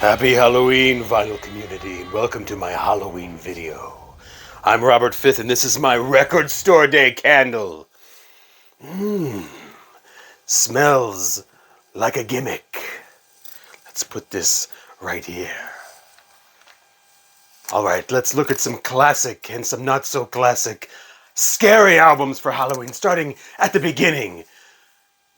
Happy Halloween, vinyl community, and welcome to my Halloween video. I'm Robert Fifth, and this is my record store day candle. Smells like a gimmick. Let's put this right here. Alright, let's look at some classic and some not so classic scary albums for Halloween, starting at the beginning.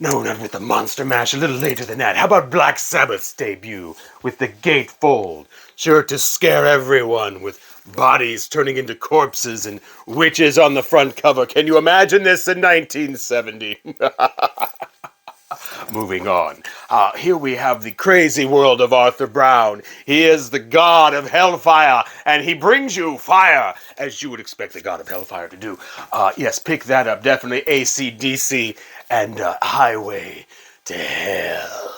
No, not with the Monster Mash, a little later than that. How about Black Sabbath's debut with the Gatefold? Sure to scare everyone with bodies turning into corpses and witches on the front cover. Can you imagine this in 1970? Moving on. Here we have the crazy world of Arthur Brown. He is the god of hellfire, and he brings you fire, as you would expect the god of hellfire to do. Yes, pick that up. Definitely AC/DC and Highway to Hell.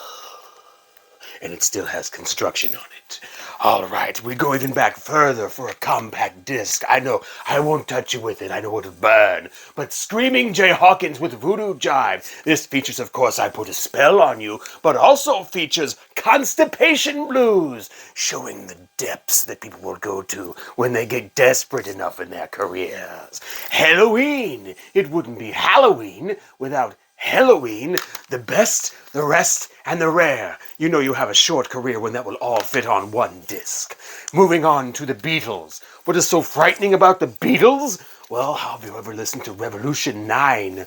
And it still has construction on it. All right, we go even back further for a compact disc. I know, I won't touch you with it. I know it'll burn. But Screaming Jay Hawkins with Voodoo Jive. This features, of course, I Put a Spell on You, but also features Constipation Blues, showing the depths that people will go to when they get desperate enough in their careers. Halloween. It wouldn't be Halloween without Halloween, the best, the rest, and the rare. You know you have a short career when that will all fit on one disc. Moving on to the Beatles. What is so frightening about the Beatles? Well, have you ever listened to Revolution 9?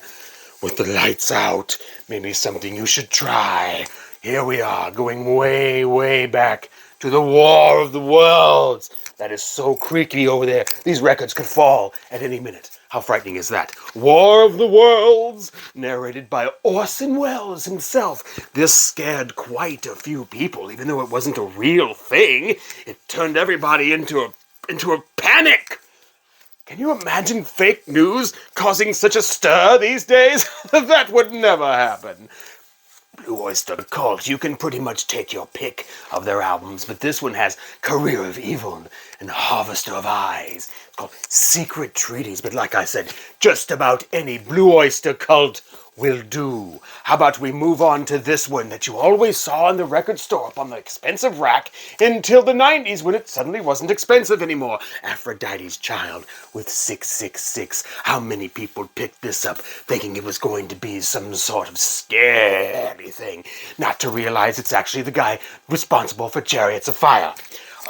With the lights out, maybe something you should try. Here we are, going way, way back to the War of the Worlds. That is so creaky over there. These records could fall at any minute. How frightening is that? War of the Worlds, narrated by Orson Welles himself. This scared quite a few people, even though it wasn't a real thing. It turned everybody into a panic. Can you imagine fake news causing such a stir these days? That would never happen. Blue Oyster Cult, you can pretty much take your pick of their albums, but this one has Career of Evil and Harvester of Eyes. It's called Secret Treaties, but like I said, just about any Blue Oyster Cult will do. How about we move on to this one that you always saw in the record store up on the expensive rack until the 90s when it suddenly wasn't expensive anymore. Aphrodite's Child with 666. How many people picked this up thinking it was going to be some sort of scary thing, not to realize it's actually the guy responsible for Chariots of Fire.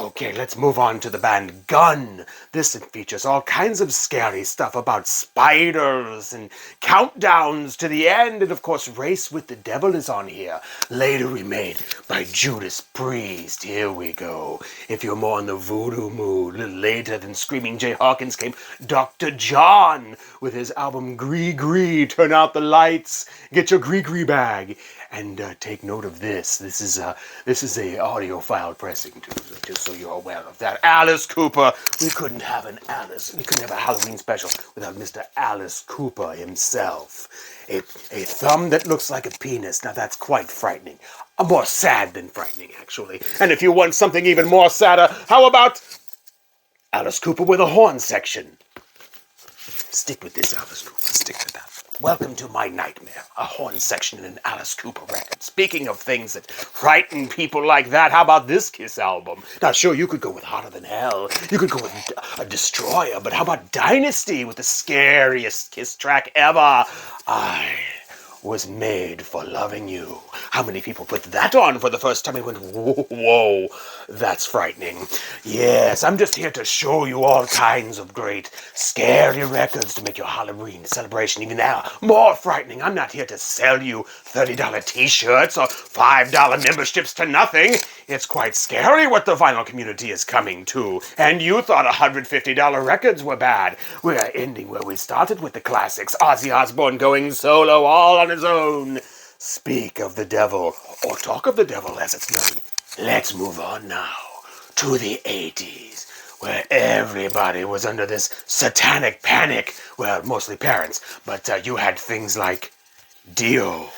Okay, let's move on to the band Gun. This features all kinds of scary stuff about spiders and countdowns to the end, and of course Race with the Devil is on here, later remade by Judas Priest. Here we go. If you're more in the voodoo mood, a little later than Screaming Jay Hawkins came Dr. John with his album Gree Gree. Turn out the lights, get your Gree Gree bag, and take note of this. This is a audiophile pressing too, just so you're aware of that. Alice Cooper. We couldn't have a Halloween special without Mr. Alice Cooper himself. A thumb that looks like a penis. Now that's quite frightening. More sad than frightening, actually. And if you want something even more sadder, how about Alice Cooper with a horn section? Stick with this, Alice Cooper. Stick with that. Welcome to my nightmare, a horn section in an Alice Cooper record. Speaking of things that frighten people like that, how about this Kiss album? Now, sure, you could go with Hotter Than Hell. You could go with a Destroyer, but how about Dynasty with the scariest Kiss track ever? I was made for loving you. How many people put that on for the first time and went, whoa, that's frightening. Yes, I'm just here to show you all kinds of great, scary records to make your Halloween celebration even now more frightening. I'm not here to sell you $30 t-shirts or $5 memberships to nothing. It's quite scary what the vinyl community is coming to. And you thought $150 records were bad. We're ending where we started with the classics. Ozzy Osbourne going solo all on his own. Speak of the devil, or talk of the devil as it's known. Let's move on now to the 80s, where everybody was under this satanic panic. Well, mostly parents, but you had things like Dio,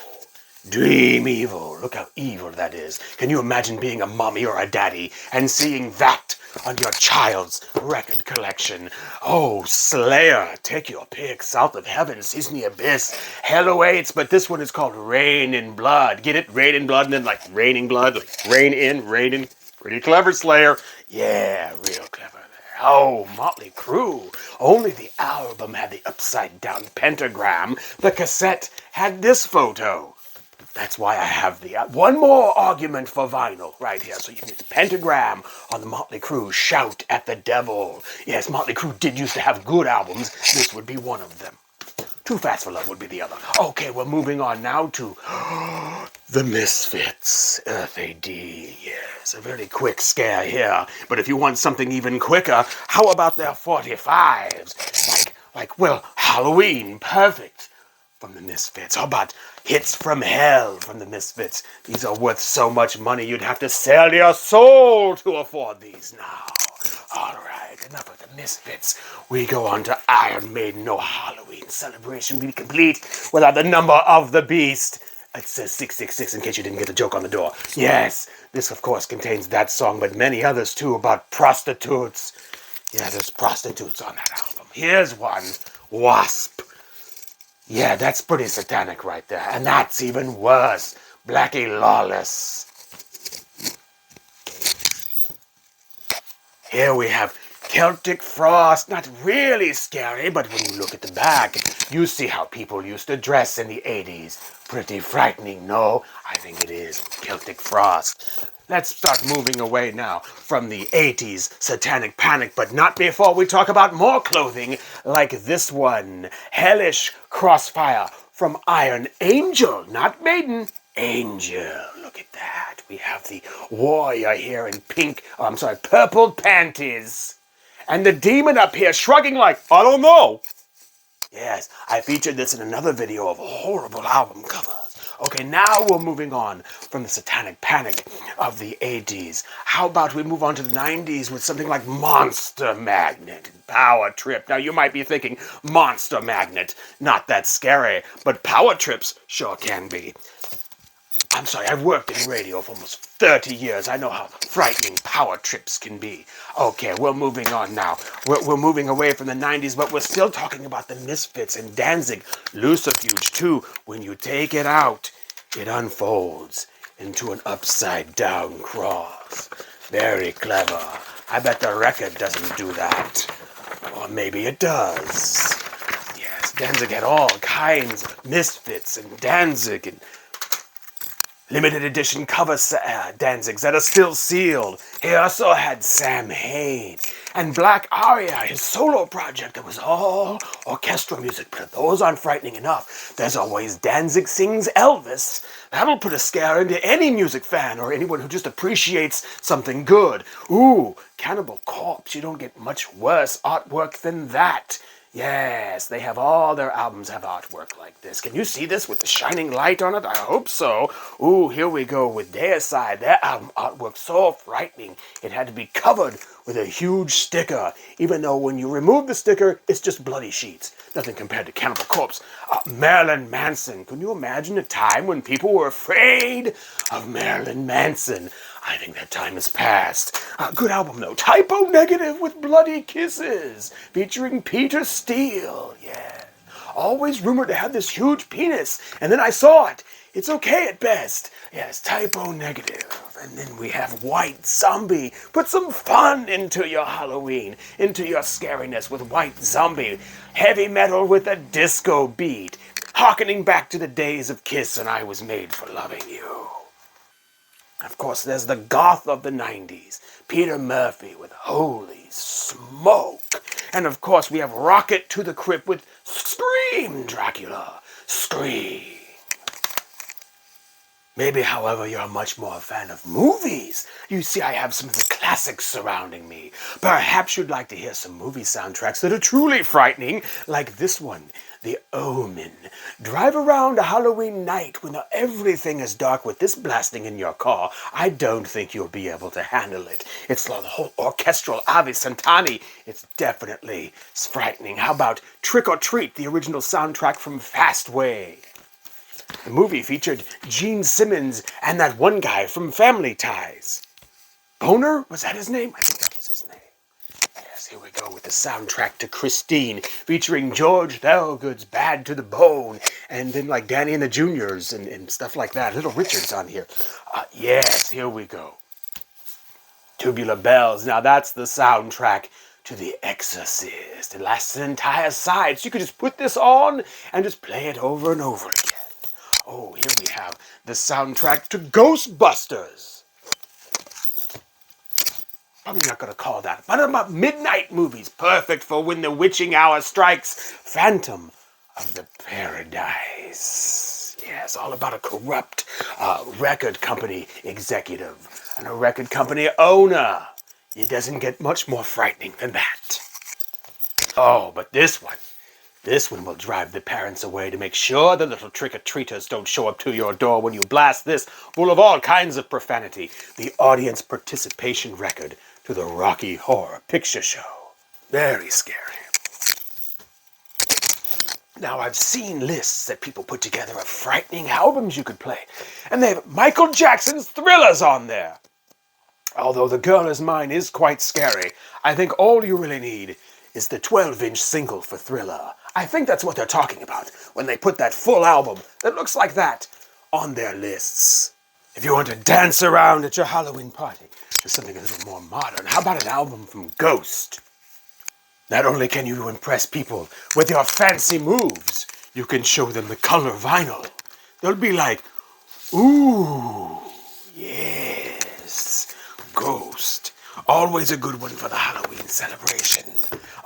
Dream Evil. Look how evil that is. Can you imagine being a mommy or a daddy and seeing that on your child's record collection? Oh, Slayer, take your pick. South of Heaven, Season the Abyss, Hell Awaits, but this one is called Rain in Blood. Get it? Rain in Blood, and then like raining blood, like rain in, Pretty clever, Slayer. Yeah, real clever there. Oh, Motley Crue. Only the album had the upside-down pentagram. The cassette had this photo. That's why I have the one more argument for vinyl right here. So you can get the pentagram on the Motley Crue Shout at the Devil. Yes, Motley Crue did used to have good albums. This would be one of them. Too Fast for Love would be the other. Okay, we're moving on now to the Misfits. Earth AD. Yes, a very quick scare here. But if you want something even quicker, how about their 45s? Well, Halloween. Perfect. From the Misfits. How about Hits from Hell from the Misfits? These are worth so much money you'd have to sell your soul to afford these now. All right, enough of the Misfits. We go on to Iron Maiden. No Halloween celebration be complete without the number of the beast. It says 666 in case you didn't get the joke on the door. Yes, this of course contains that song, but many others too about prostitutes. Yeah, there's prostitutes on that album. Here's one. Wasp. Yeah, that's pretty satanic right there. And that's even worse. Blackie Lawless. Here we have Celtic Frost. Not really scary, but when you look at the back, you see how people used to dress in the 80s. Pretty frightening, no? I think it is. Celtic Frost. Let's start moving away now from the 80s Satanic Panic, but not before we talk about more clothing like this one. Hellish Crossfire from Iron Angel, not Maiden. Angel, look at that. We have the warrior here in purple panties. And the demon up here shrugging like, I don't know. Yes, I featured this in another video of horrible album covers. Okay, now we're moving on from the Satanic Panic of the 80s. How about we move on to the 90s with something like Monster Magnet and Power Trip. Now, you might be thinking, Monster Magnet, not that scary, but Power Trips sure can be. I'm sorry, I've worked in radio for almost 30 years. I know how frightening Power Trips can be. Okay, we're moving on now. We're moving away from the 90s, but we're still talking about the Misfits and Danzig. Lucifuge, too. When you take it out, it unfolds into an upside-down cross. Very clever. I bet the record doesn't do that. Or maybe it does. Yes, Danzig had all kinds of Misfits and Danzig and limited edition cover Danzigs that are still sealed. He also had Sam Hain and Black Aria, his solo project that was all orchestral music. But if those aren't frightening enough, there's always Danzig Sings Elvis. That'll put a scare into any music fan or anyone who just appreciates something good. Ooh, Cannibal Corpse. You don't get much worse artwork than that. Yes, they have all their albums have artwork like this. Can you see this with the shining light on it? I hope so. Ooh, here we go with Deicide. Their album artwork so frightening. It had to be covered with a huge sticker, even though when you remove the sticker, it's just bloody sheets. Nothing compared to Cannibal Corpse. Marilyn Manson. Can you imagine a time when people were afraid of Marilyn Manson? I think that time has passed. Good album, though. Typo Negative with Bloody Kisses, featuring Peter Steele. Yeah. Always rumored to have this huge penis, and then I saw it. It's okay at best. Yes, Typo Negative. And then we have White Zombie. Put some fun into your Halloween, into your scariness with White Zombie. Heavy metal with a disco beat, harkening back to the days of Kiss and I Was Made for Loving You. Of course, there's the goth of the 90s, Peter Murphy with Holy Smoke. And of course, we have Rocket to the Crypt with Scream, Dracula. Scream. Maybe, however, you're much more a fan of movies. You see, I have some of the classics surrounding me. Perhaps you'd like to hear some movie soundtracks that are truly frightening, like this one, The Omen. Drive around a Halloween night when everything is dark with this blasting in your car. I don't think you'll be able to handle it. It's the whole orchestral Ave Santani. It's definitely frightening. How about Trick or Treat, the original soundtrack from Fastway? The movie featured Gene Simmons and that one guy from Family Ties. Boner? Was that his name? I think that was his name. Yes, here we go with the soundtrack to Christine, featuring George Thorogood's Bad to the Bone, and then like Danny and the Juniors and stuff like that. Little Richard's on here. Yes, here we go. Tubular Bells. Now that's the soundtrack to The Exorcist. It lasts an entire side, so you could just put this on and just play it over and over again. Oh, here we have the soundtrack to Ghostbusters. Probably not going to call that, but about midnight movies, perfect for when the witching hour strikes. Phantom of the Paradise. Yes, all about a corrupt record company executive and a record company owner. It doesn't get much more frightening than that. Oh, but this one will drive the parents away to make sure the little trick-or-treaters don't show up to your door when you blast this full of all kinds of profanity. The audience participation record to the Rocky Horror Picture Show. Very scary. Now, I've seen lists that people put together of frightening albums you could play, and they have Michael Jackson's Thrillers on there. Although The Girl Is Mine is quite scary, I think all you really need is the 12-inch single for Thriller. I think that's what they're talking about when they put that full album that looks like that on their lists. If you want to dance around at your Halloween party to something a little more modern, how about an album from Ghost? Not only can you impress people with your fancy moves, you can show them the color vinyl. They'll be like, ooh, yes, Ghost. Always a good one for the Halloween celebration.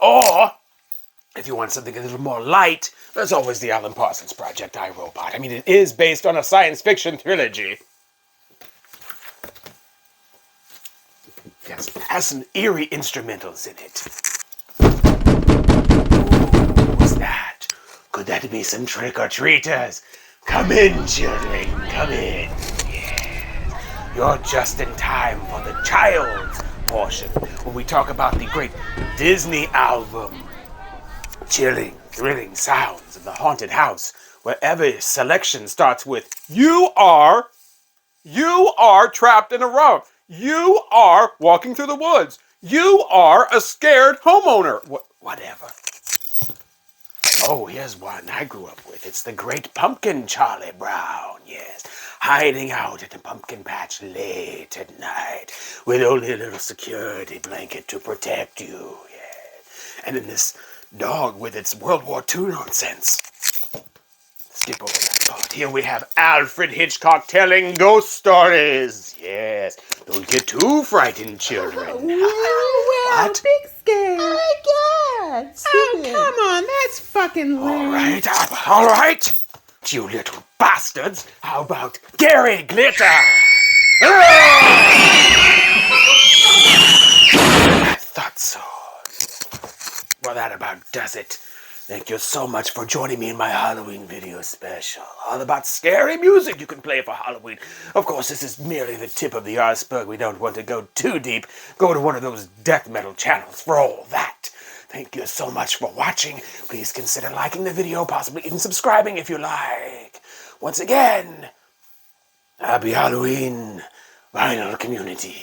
Or, if you want something a little more light, there's always the Alan Parsons Project, I, Robot. I mean, it is based on a science fiction trilogy. Yes, it has some eerie instrumentals in it. What's that? Could that be some trick-or-treaters? Come in, children, come in. Yeah. You're just in time for the child's portion when we talk about the great Disney album. Chilling, thrilling sounds of the haunted house, where every selection starts with, you are trapped in a room. You are walking through the woods. You are a scared homeowner. Whatever. Oh, here's one I grew up with. It's the Great Pumpkin, Charlie Brown, yes. Hiding out at the pumpkin patch late at night with only a little security blanket to protect you, yes. And then this dog with its World War II nonsense. Skip over that part. Here we have Alfred Hitchcock telling ghost stories. Yes. Don't get too frightened, children. Well, What? big scare. Oh, my God. Oh, come on. That's fucking lame. All right. You little bastards. How about Gary Glitter? I thought so. Well, that about does it. Thank you so much for joining me in my Halloween video special. All about scary music you can play for Halloween. Of course, this is merely the tip of the iceberg. We don't want to go too deep. Go to one of those death metal channels for all that. Thank you so much for watching. Please consider liking the video, possibly even subscribing if you like. Once again, happy Halloween, vinyl community.